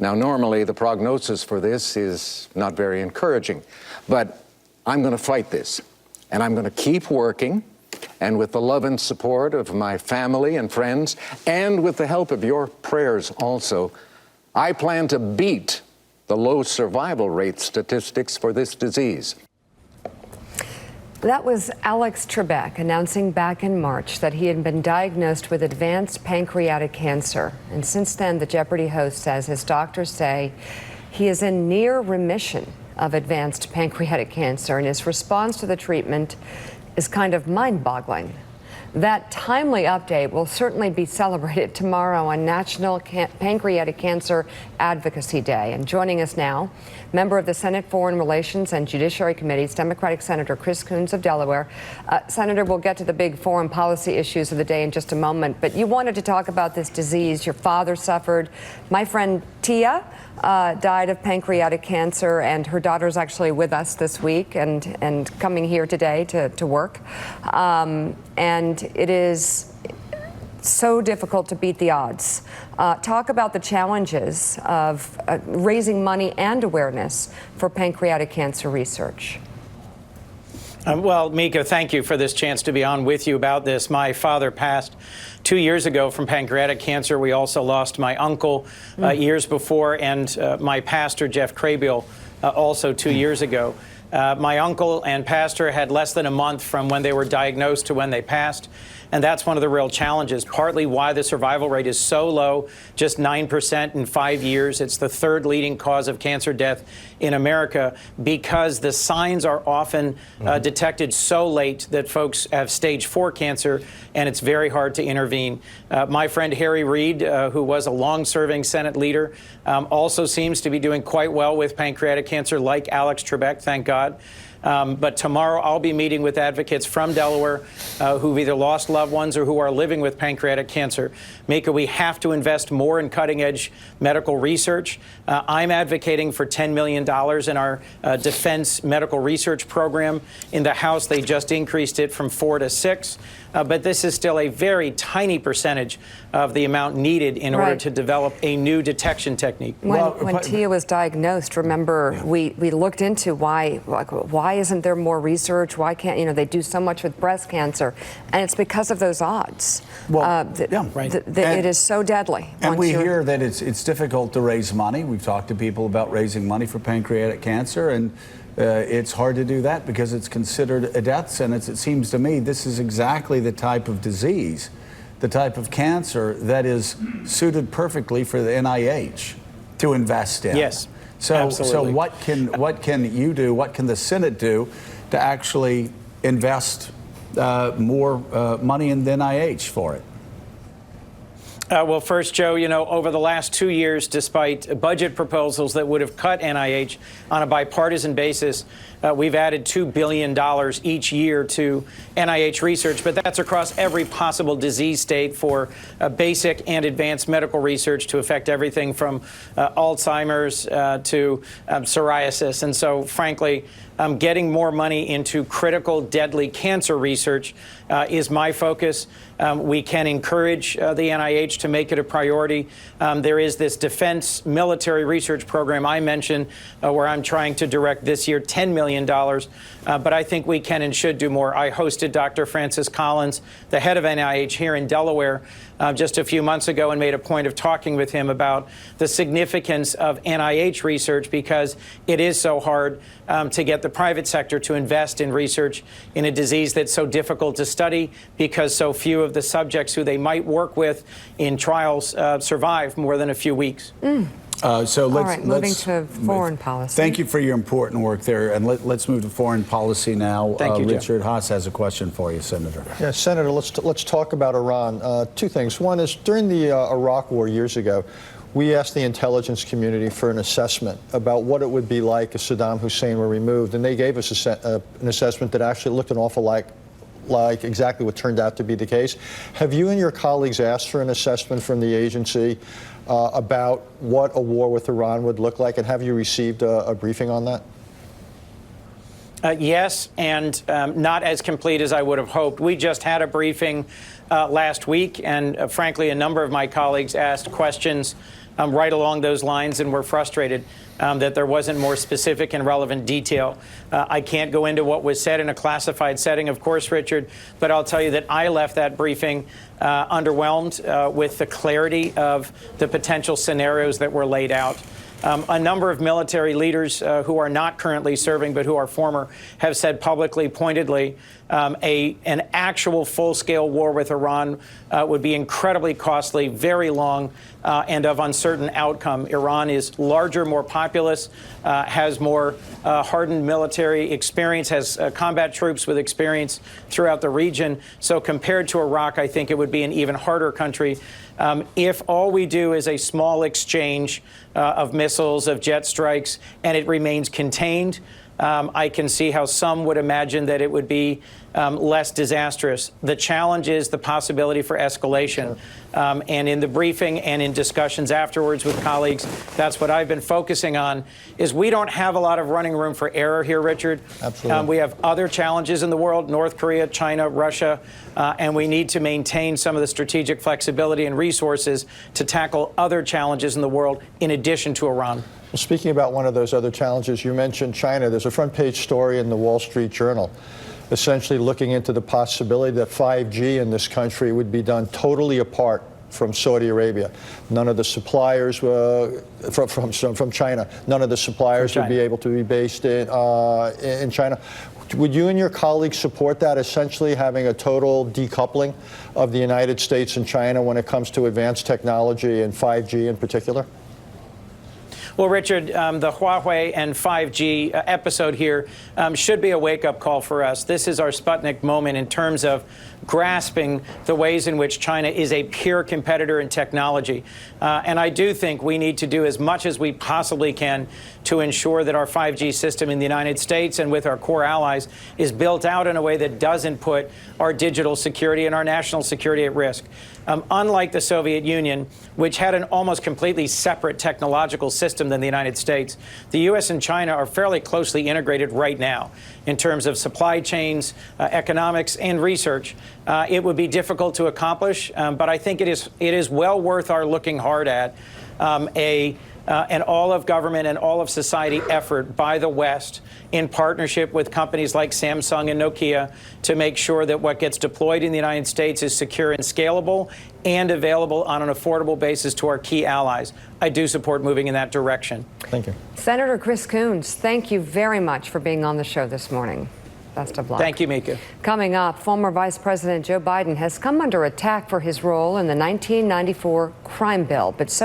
Now, normally the prognosis for this is not very encouraging, but I'm going to fight this, and I'm going to keep working, and with the love and support of my family and friends, and with the help of your prayers also, I plan to beat the low survival rate statistics for this disease. That was Alex Trebek announcing back in March that he had been diagnosed with advanced pancreatic cancer. And since then, the Jeopardy host says his doctors say he is in near remission of advanced pancreatic cancer, and his response to the treatment is kind of mind-boggling. That timely update will certainly be celebrated tomorrow on National Pancreatic Cancer Advocacy Day. And joining us now, member of the Senate Foreign Relations and Judiciary Committees, Democratic Senator Chris Coons of Delaware. Senator, we'll get to the big foreign policy issues of the day in just a moment, but you wanted to talk about this disease. Your father suffered. My friend Tia died of pancreatic cancer, and her daughter's actually with us this week and coming here today to work. And it is so difficult to beat the odds. Talk about the challenges of raising money and awareness for pancreatic cancer research. Well, Mika, thank you for this chance to be on with you about this. My father passed 2 years ago from pancreatic cancer. We also lost my uncle years before, and my pastor, Jeff Crabiel, also 2 years ago. My uncle and pastor had less than a month from when they were diagnosed to when they passed. And that's one of the real challenges, partly why the survival rate is so low, just 9% in 5 years. It's the third leading cause of cancer death in America, because the signs are often detected so late that folks have stage 4 cancer, and it's very hard to intervene. My friend Harry Reid, who was a long-serving Senate leader, also seems to be doing quite well with pancreatic cancer, like Alex Trebek, thank God. But tomorrow I'll be meeting with advocates from Delaware who've either lost loved ones or who are living with pancreatic cancer. Mika, we have to invest more in cutting-edge medical research. I'm advocating for $10 million in our defense medical research program. In the House, they just increased it from 4 to 6. But this is still a very tiny percentage of the amount needed in order to develop a new detection technique. When Tia was diagnosed, remember, we looked into why isn't there more research? Why can't, they do so much with breast cancer? And it's because of those odds. Well, it is so deadly. And we hear that it's difficult to raise money. We've talked to people about raising money for pancreatic cancer, and it's hard to do that because it's considered a death sentence. It seems to me this is exactly the type of disease, the type of cancer that is suited perfectly for the NIH to invest in. Yes, so what can you do, what can the Senate do to actually invest more money in the NIH for it? Well, first, Joe, over the last 2 years, despite budget proposals that would have cut NIH on a bipartisan basis, we've added $2 billion each year to NIH research, but that's across every possible disease state for basic and advanced medical research to affect everything from Alzheimer's to psoriasis. And so, frankly, getting more money into critical, deadly cancer research is my focus. We can encourage the NIH to make it a priority. There is this defense military research program I mentioned where I'm trying to direct this year $10 million. But I think we can and should do more. I hosted Dr. Francis Collins, the head of NIH here in Delaware, just a few months ago, and made a point of talking with him about the significance of NIH research, because it is so hard to get the private sector to invest in research in a disease that's so difficult to study, because so few of the subjects who they might work with in trials survive more than a few weeks. So moving to foreign policy. Thank you for your important work there, and let's move to foreign policy now. Thank you, Richard Haas has a question for you, Senator. Yeah, Senator, let's talk about Iran. Two things. One is, during the Iraq War years ago, we asked the intelligence community for an assessment about what it would be like if Saddam Hussein were removed, and they gave us an assessment that actually looked an awful lot like exactly what turned out to be the case. Have you and your colleagues asked for an assessment from the agency about what a war with Iran would look like, and have you received a briefing on that? Yes, and not as complete as I would have hoped. We just had a briefing last week, and frankly, a number of my colleagues asked questions right along those lines, and we're frustrated that there wasn't more specific and relevant detail. I can't go into what was said in a classified setting, of course, Richard, but I'll tell you that I left that briefing underwhelmed with the clarity of the potential scenarios that were laid out. A number of military leaders who are not currently serving but who are former have said publicly, pointedly, an actual full-scale war with Iran would be incredibly costly, very long, and of uncertain outcome. Iran is larger, more populous, has more hardened military experience, has combat troops with experience throughout the region. So compared to Iraq, I think it would be an even harder country. If all we do is a small exchange of missiles, of jet strikes, and it remains contained, I can see how some would imagine that it would be less disastrous. The challenge is the possibility for escalation. And in the briefing and in discussions afterwards with colleagues, that's what I've been focusing on, is we don't have a lot of running room for error here, Richard. Absolutely. We have other challenges in the world, North Korea, China, Russia, and we need to maintain some of the strategic flexibility and resources to tackle other challenges in the world in addition to Iran. Well, speaking about one of those other challenges, you mentioned China. There's a front page story in the Wall Street Journal essentially looking into the possibility that 5G in this country would be done totally apart from Saudi Arabia. None of the suppliers from China. None of the suppliers would be able to be based in China. Would you and your colleagues support that, essentially having a total decoupling of the United States and China when it comes to advanced technology and 5G in particular? Well, Richard, the Huawei and 5G episode here should be a wake-up call for us. This is our Sputnik moment in terms of grasping the ways in which China is a peer competitor in technology. And I do think we need to do as much as we possibly can to ensure that our 5G system in the United States and with our core allies is built out in a way that doesn't put our digital security and our national security at risk. Unlike the Soviet Union, which had an almost completely separate technological system than the United States, the U.S. and China are fairly closely integrated right now in terms of supply chains, economics, and research. It would be difficult to accomplish, but I think it is well worth our looking hard at an all-of-government and all-of-society effort by the West in partnership with companies like Samsung and Nokia to make sure that what gets deployed in the United States is secure and scalable and available on an affordable basis to our key allies. I do support moving in that direction. Thank you. Senator Chris Coons, thank you very much for being on the show this morning. Best of luck. Thank you, Mika. Coming up, former Vice President Joe Biden has come under attack for his role in the 1994 crime bill, but so